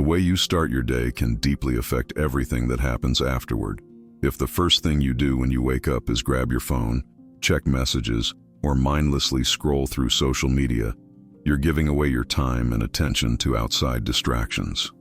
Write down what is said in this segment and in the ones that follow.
way you start your day can deeply affect everything that happens afterward. If the first thing you do when you wake up is grab your phone, check messages, or mindlessly scroll through social media, you're giving away your time and attention to outside distractions.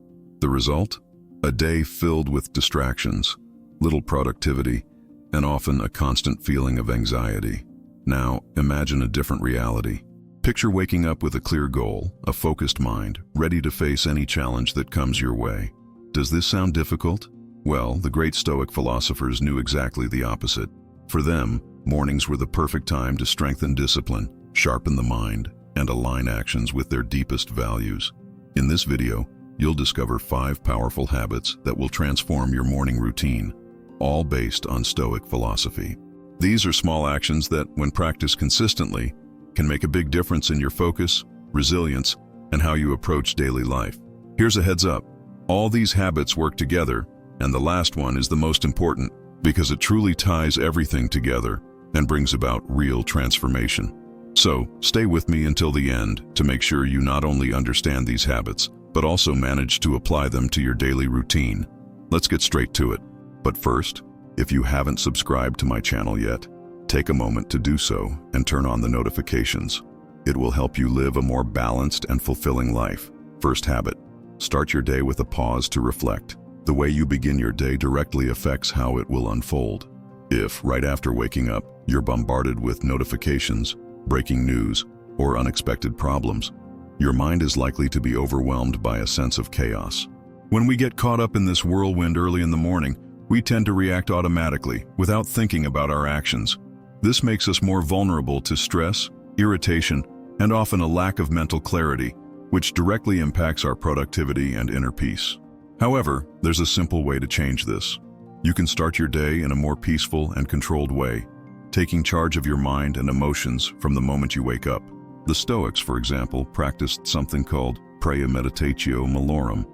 The result? A day filled with distractions, little productivity, and often a constant feeling of anxiety. Now, imagine a different reality. Picture waking up with a clear goal, a focused mind, ready to face any challenge that comes your way. Does this sound difficult? Well, the great Stoic philosophers knew exactly the opposite. For them, mornings were the perfect time to strengthen discipline, sharpen the mind, and align actions with their deepest values. In this video, you'll discover 5 powerful habits that will transform your morning routine, all based on Stoic philosophy. These are small actions that, when practiced consistently, can make a big difference in your focus, resilience, and how you approach daily life. Here's a heads up. All these habits work together, and the last one is the most important because it truly ties everything together and brings about real transformation. So, stay with me until the end to make sure you not only understand these habits, but also manage to apply them to your daily routine. Let's get straight to it. But first, if you haven't subscribed to my channel yet, take a moment to do so and turn on the notifications. It will help you live a more balanced and fulfilling life. First habit, start your day with a pause to reflect. The way you begin your day directly affects how it will unfold. If, right after waking up, you're bombarded with notifications, breaking news, or unexpected problems, your mind is likely to be overwhelmed by a sense of chaos. When we get caught up in this whirlwind early in the morning, we tend to react automatically, without thinking about our actions. This makes us more vulnerable to stress, irritation, and often a lack of mental clarity, which directly impacts our productivity and inner peace. However, there's a simple way to change this. You can start your day in a more peaceful and controlled way, taking charge of your mind and emotions from the moment you wake up. The Stoics, for example, practiced something called premeditatio malorum,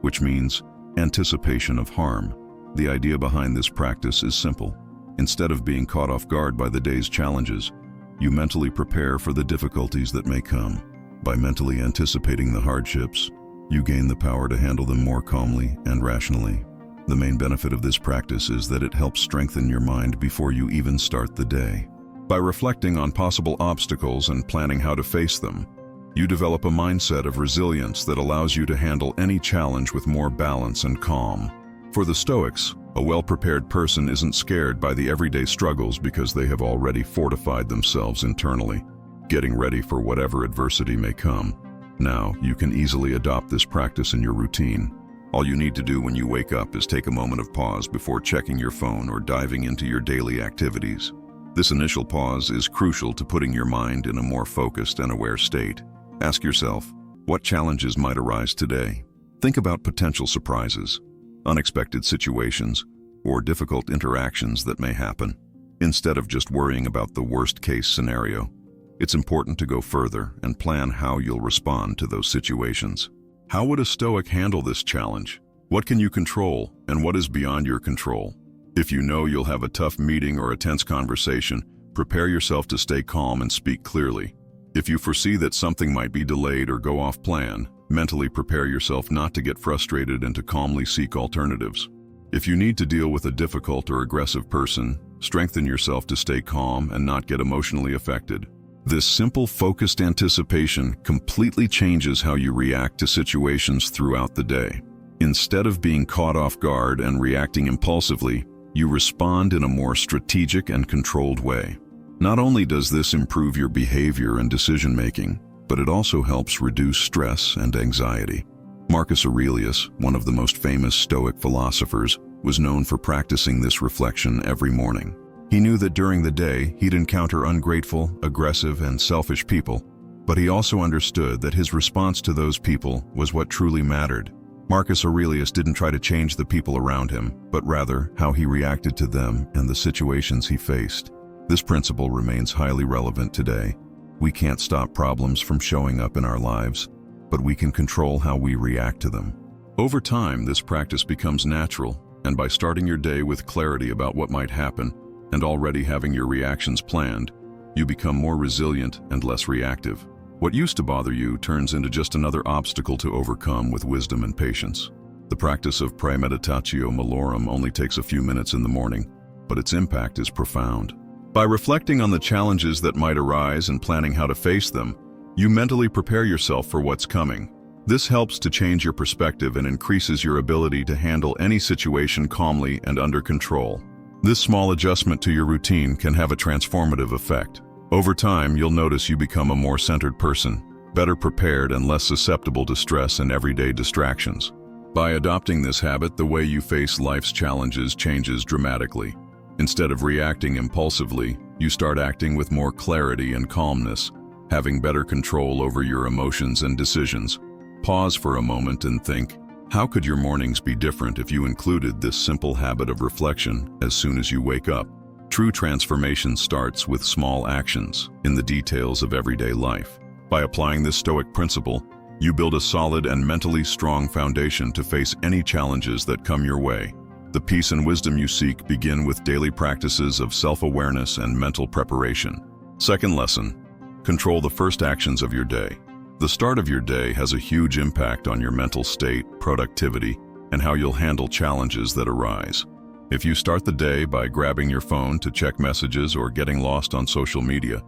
which means anticipation of harm. The idea behind this practice is simple. Instead of being caught off guard by the day's challenges, you mentally prepare for the difficulties that may come. By mentally anticipating the hardships, you gain the power to handle them more calmly and rationally. The main benefit of this practice is that it helps strengthen your mind before you even start the day. By reflecting on possible obstacles and planning how to face them, you develop a mindset of resilience that allows you to handle any challenge with more balance and calm. For the Stoics, a well-prepared person isn't scared by the everyday struggles because they have already fortified themselves internally, getting ready for whatever adversity may come. Now, you can easily adopt this practice in your routine. All you need to do when you wake up is take a moment of pause before checking your phone or diving into your daily activities. This initial pause is crucial to putting your mind in a more focused and aware state. Ask yourself, what challenges might arise today? Think about potential surprises, unexpected situations, or difficult interactions that may happen. Instead of just worrying about the worst-case scenario, it's important to go further and plan how you'll respond to those situations. How would a Stoic handle this challenge? What can you control, and what is beyond your control? If you know you'll have a tough meeting or a tense conversation, prepare yourself to stay calm and speak clearly. If you foresee that something might be delayed or go off plan, mentally prepare yourself not to get frustrated and to calmly seek alternatives. If you need to deal with a difficult or aggressive person, strengthen yourself to stay calm and not get emotionally affected. This simple, focused anticipation completely changes how you react to situations throughout the day. Instead of being caught off guard and reacting impulsively, you respond in a more strategic and controlled way. Not only does this improve your behavior and decision-making, but it also helps reduce stress and anxiety. Marcus Aurelius, one of the most famous Stoic philosophers, was known for practicing this reflection every morning. He knew that during the day he'd encounter ungrateful, aggressive, and selfish people, but he also understood that his response to those people was what truly mattered. Marcus Aurelius didn't try to change the people around him, but rather how he reacted to them and the situations he faced. This principle remains highly relevant today. We can't stop problems from showing up in our lives, but we can control how we react to them. Over time, this practice becomes natural, and by starting your day with clarity about what might happen and already having your reactions planned, you become more resilient and less reactive. What used to bother you turns into just another obstacle to overcome with wisdom and patience. The practice of premeditatio malorum only takes a few minutes in the morning, but its impact is profound. By reflecting on the challenges that might arise and planning how to face them, you mentally prepare yourself for what's coming. This helps to change your perspective and increases your ability to handle any situation calmly and under control. This small adjustment to your routine can have a transformative effect. Over time, you'll notice you become a more centered person, better prepared and less susceptible to stress and everyday distractions. By adopting this habit, the way you face life's challenges changes dramatically. Instead of reacting impulsively, you start acting with more clarity and calmness, having better control over your emotions and decisions. Pause for a moment and think, how could your mornings be different if you included this simple habit of reflection as soon as you wake up? True transformation starts with small actions in the details of everyday life. By applying this Stoic principle, you build a solid and mentally strong foundation to face any challenges that come your way. The peace and wisdom you seek begin with daily practices of self-awareness and mental preparation. Second lesson, control the first actions of your day. The start of your day has a huge impact on your mental state, productivity, and how you'll handle challenges that arise. If you start the day by grabbing your phone to check messages or getting lost on social media,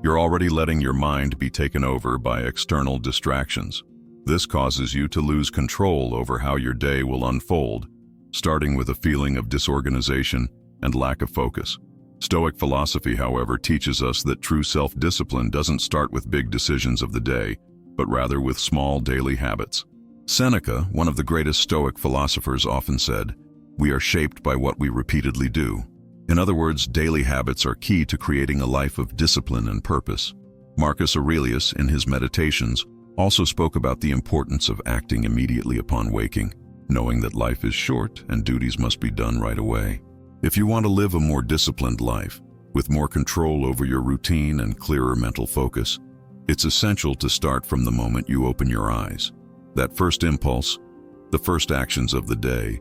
you're already letting your mind be taken over by external distractions. This causes you to lose control over how your day will unfold, starting with a feeling of disorganization and lack of focus. Stoic philosophy, however, teaches us that true self-discipline doesn't start with big decisions of the day, but rather with small daily habits. Seneca, one of the greatest Stoic philosophers, often said, "We are shaped by what we repeatedly do." In other words, daily habits are key to creating a life of discipline and purpose. Marcus Aurelius, in his Meditations, also spoke about the importance of acting immediately upon waking, knowing that life is short and duties must be done right away. If you want to live a more disciplined life, with more control over your routine and clearer mental focus, it's essential to start from the moment you open your eyes. That first impulse, the first actions of the day,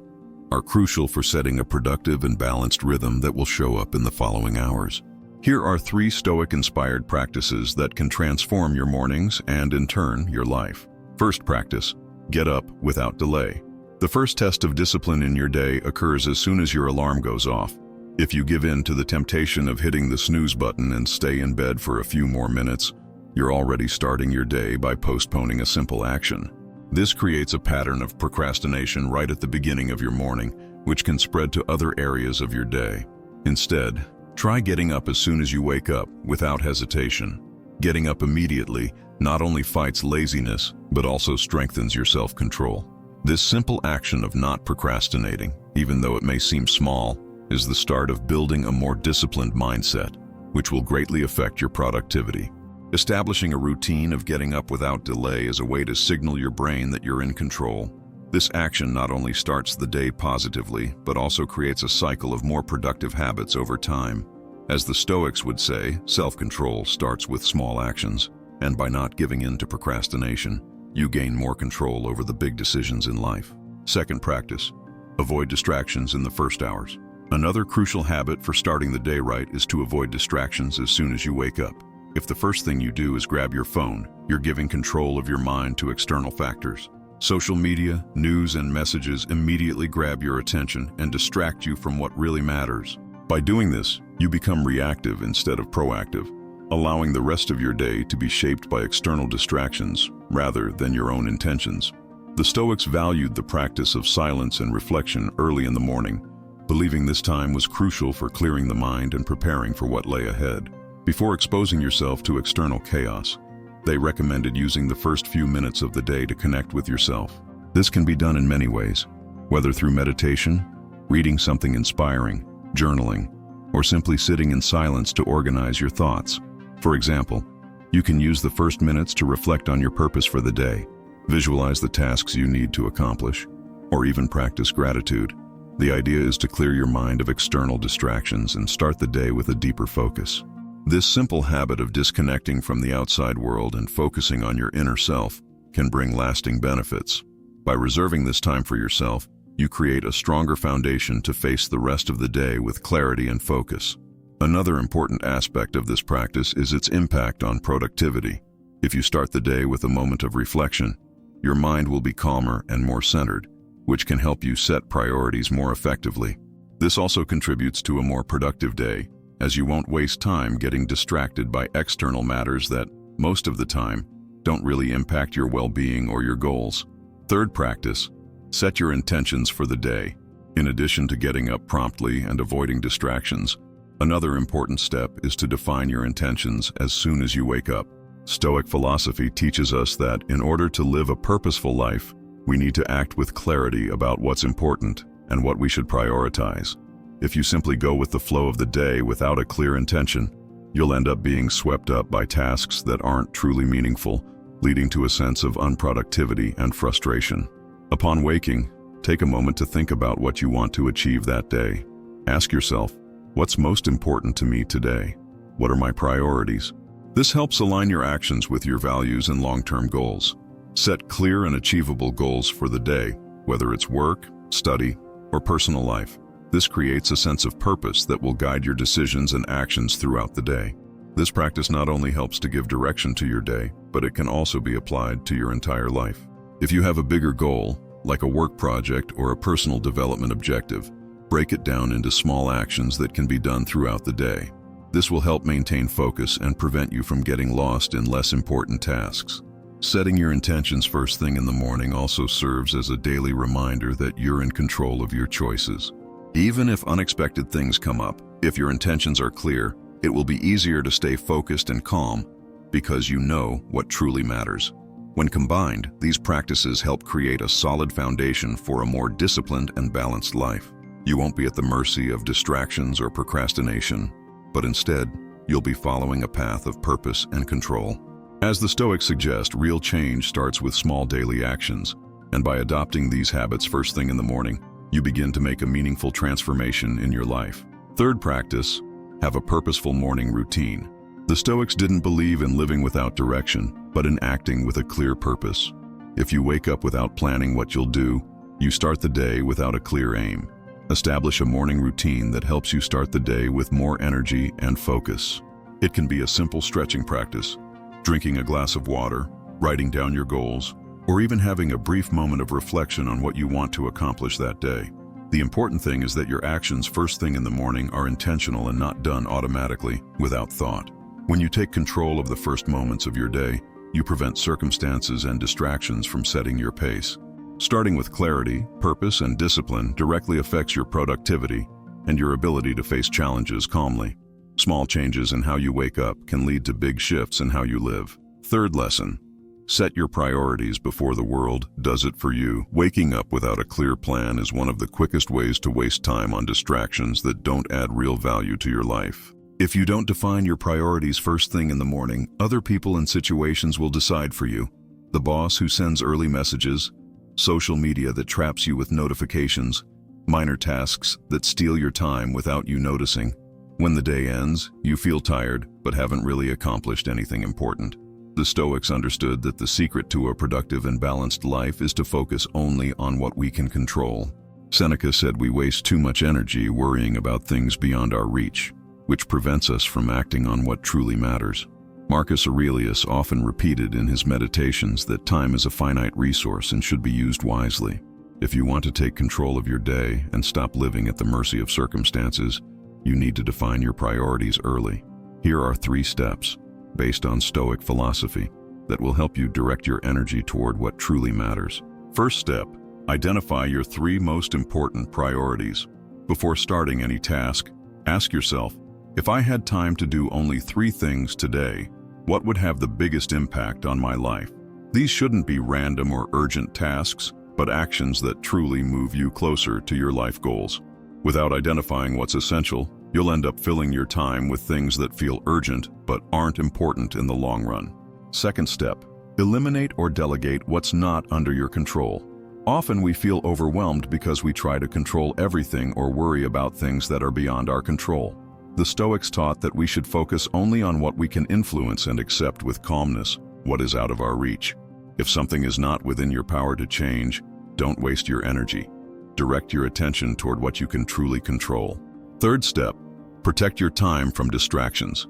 are crucial for setting a productive and balanced rhythm that will show up in the following hours. Here are 3 Stoic-inspired practices that can transform your mornings and, in turn, your life. First practice, get up without delay. The first test of discipline in your day occurs as soon as your alarm goes off. If you give in to the temptation of hitting the snooze button and stay in bed for a few more minutes, you're already starting your day by postponing a simple action. This creates a pattern of procrastination right at the beginning of your morning, which can spread to other areas of your day. Instead, try getting up as soon as you wake up, without hesitation. Getting up immediately not only fights laziness, but also strengthens your self-control. This simple action of not procrastinating, even though it may seem small, is the start of building a more disciplined mindset, which will greatly affect your productivity. Establishing a routine of getting up without delay is a way to signal your brain that you're in control. This action not only starts the day positively, but also creates a cycle of more productive habits over time. As the Stoics would say, self-control starts with small actions, and by not giving in to procrastination, you gain more control over the big decisions in life. Second practice, avoid distractions in the first hours. Another crucial habit for starting the day right is to avoid distractions as soon as you wake up. If the first thing you do is grab your phone, you're giving control of your mind to external factors. Social media, news, and messages immediately grab your attention and distract you from what really matters. By doing this, you become reactive instead of proactive, allowing the rest of your day to be shaped by external distractions rather than your own intentions. The Stoics valued the practice of silence and reflection early in the morning, believing this time was crucial for clearing the mind and preparing for what lay ahead. Before exposing yourself to external chaos, they recommended using the first few minutes of the day to connect with yourself. This can be done in many ways, whether through meditation, reading something inspiring, journaling, or simply sitting in silence to organize your thoughts. For example, you can use the first minutes to reflect on your purpose for the day, visualize the tasks you need to accomplish, or even practice gratitude. The idea is to clear your mind of external distractions and start the day with a deeper focus. This simple habit of disconnecting from the outside world and focusing on your inner self can bring lasting benefits. By reserving this time for yourself, you create a stronger foundation to face the rest of the day with clarity and focus. Another important aspect of this practice is its impact on productivity. If you start the day with a moment of reflection, your mind will be calmer and more centered, which can help you set priorities more effectively. This also contributes to a more productive day, as you won't waste time getting distracted by external matters that, most of the time, don't really impact your well-being or your goals. Third practice, set your intentions for the day. In addition to getting up promptly and avoiding distractions, another important step is to define your intentions as soon as you wake up. Stoic philosophy teaches us that in order to live a purposeful life, we need to act with clarity about what's important and what we should prioritize. If you simply go with the flow of the day without a clear intention, you'll end up being swept up by tasks that aren't truly meaningful, leading to a sense of unproductivity and frustration. Upon waking, take a moment to think about what you want to achieve that day. Ask yourself, what's most important to me today? What are my priorities? This helps align your actions with your values and long-term goals. Set clear and achievable goals for the day, whether it's work, study, or personal life. This creates a sense of purpose that will guide your decisions and actions throughout the day. This practice not only helps to give direction to your day, but it can also be applied to your entire life. If you have a bigger goal, like a work project or a personal development objective, break it down into small actions that can be done throughout the day. This will help maintain focus and prevent you from getting lost in less important tasks. Setting your intentions first thing in the morning also serves as a daily reminder that you're in control of your choices. Even if unexpected things come up, if your intentions are clear, it will be easier to stay focused and calm because you know what truly matters. When combined, these practices help create a solid foundation for a more disciplined and balanced life. You won't be at the mercy of distractions or procrastination, but instead, you'll be following a path of purpose and control. As the Stoics suggest, real change starts with small daily actions, and by adopting these habits first thing in the morning, you begin to make a meaningful transformation in your life. Third practice, have a purposeful morning routine. The Stoics didn't believe in living without direction, but in acting with a clear purpose. If you wake up without planning what you'll do, you start the day without a clear aim. Establish a morning routine that helps you start the day with more energy and focus. It can be a simple stretching practice, drinking a glass of water, writing down your goals, or even having a brief moment of reflection on what you want to accomplish that day. The important thing is that your actions first thing in the morning are intentional and not done automatically, without thought. When you take control of the first moments of your day, you prevent circumstances and distractions from setting your pace. Starting with clarity, purpose, and discipline directly affects your productivity and your ability to face challenges calmly. Small changes in how you wake up can lead to big shifts in how you live. Third lesson, set your priorities before the world does it for you. Waking up without a clear plan is one of the quickest ways to waste time on distractions that don't add real value to your life. If you don't define your priorities first thing in the morning, other people and situations will decide for you. The boss who sends early messages, social media that traps you with notifications, minor tasks that steal your time without you noticing. When the day ends, you feel tired but haven't really accomplished anything important. The Stoics understood that the secret to a productive and balanced life is to focus only on what we can control. Seneca said we waste too much energy worrying about things beyond our reach, which prevents us from acting on what truly matters. Marcus Aurelius often repeated in his meditations that time is a finite resource and should be used wisely. If you want to take control of your day and stop living at the mercy of circumstances, you need to define your priorities early. Here are 3 steps, based on Stoic philosophy, that will help you direct your energy toward what truly matters. First step, identify your 3 most important priorities. Before starting any task, ask yourself, if I had time to do only 3 things today, what would have the biggest impact on my life? These shouldn't be random or urgent tasks, but actions that truly move you closer to your life goals. Without identifying what's essential, you'll end up filling your time with things that feel urgent but aren't important in the long run. Second step, eliminate or delegate what's not under your control. Often we feel overwhelmed because we try to control everything or worry about things that are beyond our control. The Stoics taught that we should focus only on what we can influence and accept with calmness what is out of our reach. If something is not within your power to change, don't waste your energy. Direct your attention toward what you can truly control. Third step, protect your time from distractions.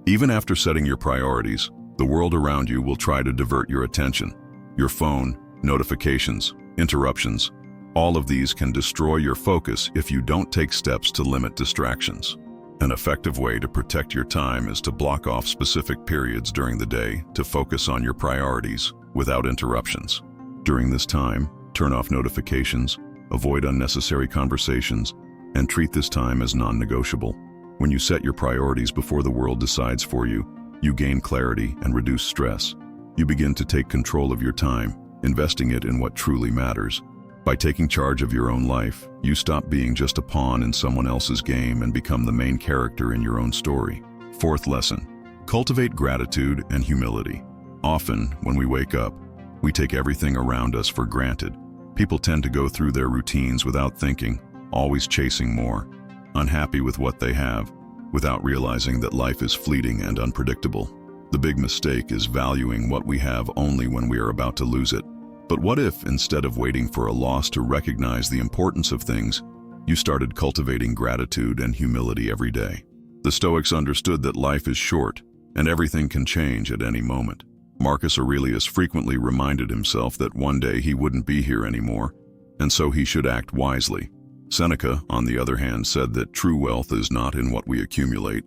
Even after setting your priorities, The world around you will try to divert your attention. Your phone, notifications, interruptions, all of these can destroy your focus if you don't take steps to limit distractions. An effective way to protect your time is to block off specific periods during the day to focus on your priorities without interruptions. During this time, turn off notifications, avoid unnecessary conversations, and treat this time as non-negotiable. When you set your priorities before the world decides for you, you gain clarity and reduce stress. You begin to take control of your time, investing it in what truly matters. By taking charge of your own life, you stop being just a pawn in someone else's game and become the main character in your own story. Fourth lesson, cultivate gratitude and humility. Often, when we wake up, we take everything around us for granted. People tend to go through their routines without thinking, always chasing more, unhappy with what they have, without realizing that life is fleeting and unpredictable. The big mistake is valuing what we have only when we are about to lose it. But what if, instead of waiting for a loss to recognize the importance of things, you started cultivating gratitude and humility every day? The Stoics understood that life is short, and everything can change at any moment. Marcus Aurelius frequently reminded himself that one day he wouldn't be here anymore, and so he should act wisely. Seneca, on the other hand, said that true wealth is not in what we accumulate,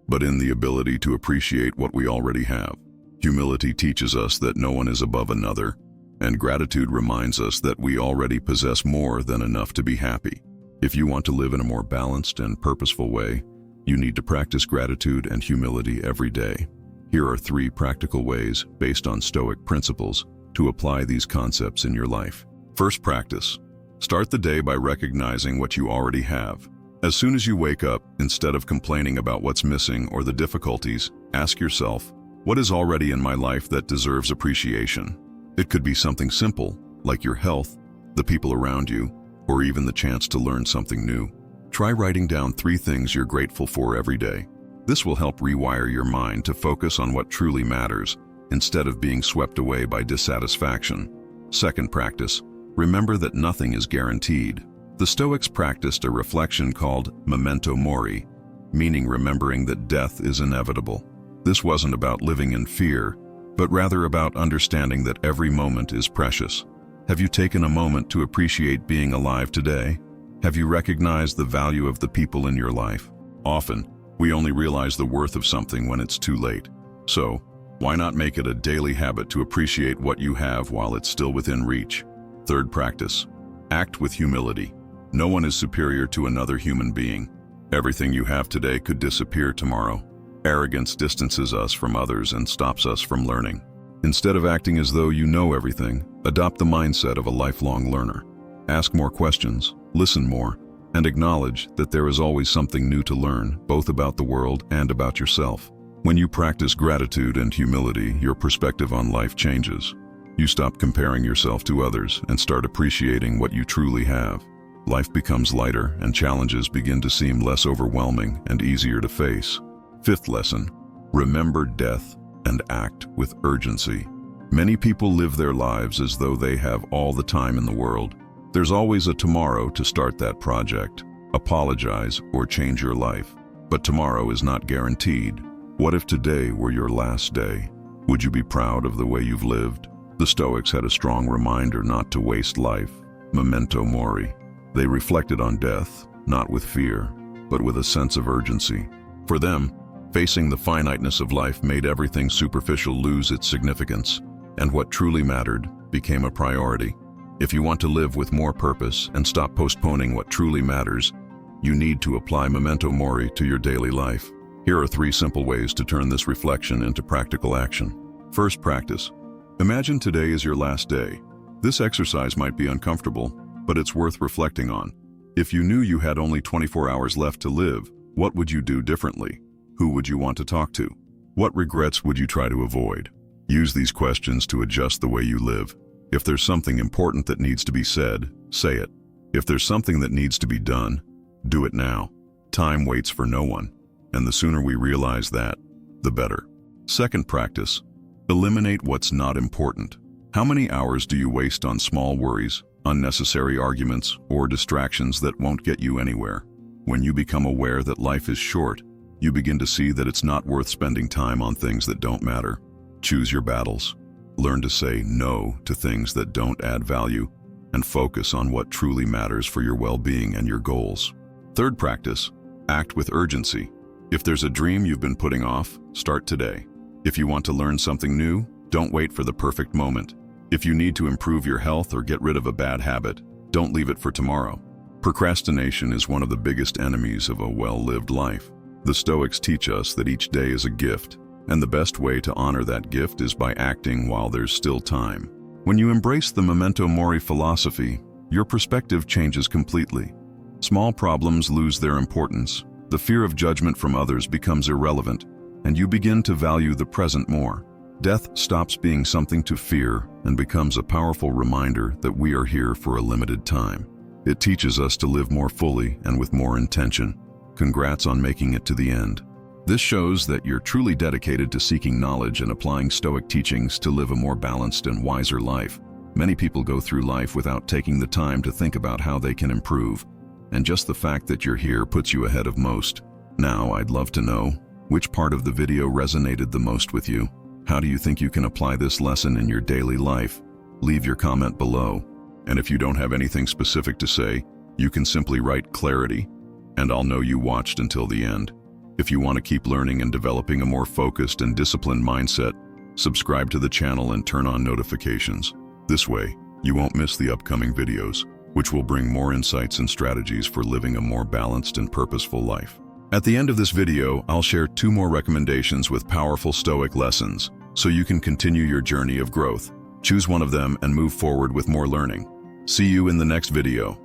but in the ability to appreciate what we already have. Humility teaches us that no one is above another, and gratitude reminds us that we already possess more than enough to be happy. If you want to live in a more balanced and purposeful way, you need to practice gratitude and humility every day. Here are 3 practical ways, based on Stoic principles, to apply these concepts in your life. First practice. Start the day by recognizing what you already have. As soon as you wake up, instead of complaining about what's missing or the difficulties, ask yourself, what is already in my life that deserves appreciation? It could be something simple, like your health, the people around you, or even the chance to learn something new. Try writing down 3 things you're grateful for every day. This will help rewire your mind to focus on what truly matters, instead of being swept away by dissatisfaction. Second practice, remember that nothing is guaranteed. The Stoics practiced a reflection called memento mori, meaning remembering that death is inevitable. This wasn't about living in fear, but rather about understanding that every moment is precious. Have you taken a moment to appreciate being alive today? Have you recognized the value of the people in your life? Often, we only realize the worth of something when it's too late. So, why not make it a daily habit to appreciate what you have while it's still within reach? Third practice, act with humility. No one is superior to another human being. Everything you have today could disappear tomorrow. Arrogance distances us from others and stops us from learning. Instead of acting as though you know everything, adopt the mindset of a lifelong learner. Ask more questions, listen more, and acknowledge that there is always something new to learn, both about the world and about yourself. When you practice gratitude and humility, your perspective on life changes. You stop comparing yourself to others and start appreciating what you truly have. Life becomes lighter and challenges begin to seem less overwhelming and easier to face. Fifth lesson, remember death and act with urgency. Many people live their lives as though they have all the time in the world. There's always a tomorrow to start that project, apologize, or change your life. But tomorrow is not guaranteed. What if today were your last day? Would you be proud of the way you've lived? The Stoics had a strong reminder not to waste life, memento mori. They reflected on death, not with fear, but with a sense of urgency. For them, facing the finiteness of life made everything superficial lose its significance, and what truly mattered became a priority. If you want to live with more purpose and stop postponing what truly matters, you need to apply memento mori to your daily life. Here are 3 simple ways to turn this reflection into practical action. First practice. Imagine today is your last day. This exercise might be uncomfortable, but it's worth reflecting on. If you knew you had only 24 hours left to live, what would you do differently? Who would you want to talk to? What regrets would you try to avoid? Use these questions to adjust the way you live. If there's something important that needs to be said, say it. If there's something that needs to be done, do it now. Time waits for no one, and the sooner we realize that, the better. Second practice, eliminate what's not important. How many hours do you waste on small worries, unnecessary arguments, or distractions that won't get you anywhere? When you become aware that life is short, you begin to see that it's not worth spending time on things that don't matter. Choose your battles. Learn to say no to things that don't add value and focus on what truly matters for your well-being and your goals. Third practice, act with urgency. If there's a dream you've been putting off, start today. If you want to learn something new, don't wait for the perfect moment. If you need to improve your health or get rid of a bad habit, don't leave it for tomorrow. Procrastination is one of the biggest enemies of a well-lived life. The Stoics teach us that each day is a gift, and the best way to honor that gift is by acting while there's still time. When you embrace the memento mori philosophy, your perspective changes completely. Small problems lose their importance, the fear of judgment from others becomes irrelevant, and you begin to value the present more. Death stops being something to fear and becomes a powerful reminder that we are here for a limited time. It teaches us to live more fully and with more intention. Congrats on making it to the end. This shows that you're truly dedicated to seeking knowledge and applying Stoic teachings to live a more balanced and wiser life. Many people go through life without taking the time to think about how they can improve, and just the fact that you're here puts you ahead of most. Now, I'd love to know, which part of the video resonated the most with you? How do you think you can apply this lesson in your daily life? Leave your comment below. And if you don't have anything specific to say, you can simply write clarity, and I'll know you watched until the end. If you want to keep learning and developing a more focused and disciplined mindset, subscribe to the channel and turn on notifications. This way, you won't miss the upcoming videos, which will bring more insights and strategies for living a more balanced and purposeful life. At the end of this video, I'll share 2 more recommendations with powerful Stoic lessons, so you can continue your journey of growth. Choose one of them and move forward with more learning. See you in the next video.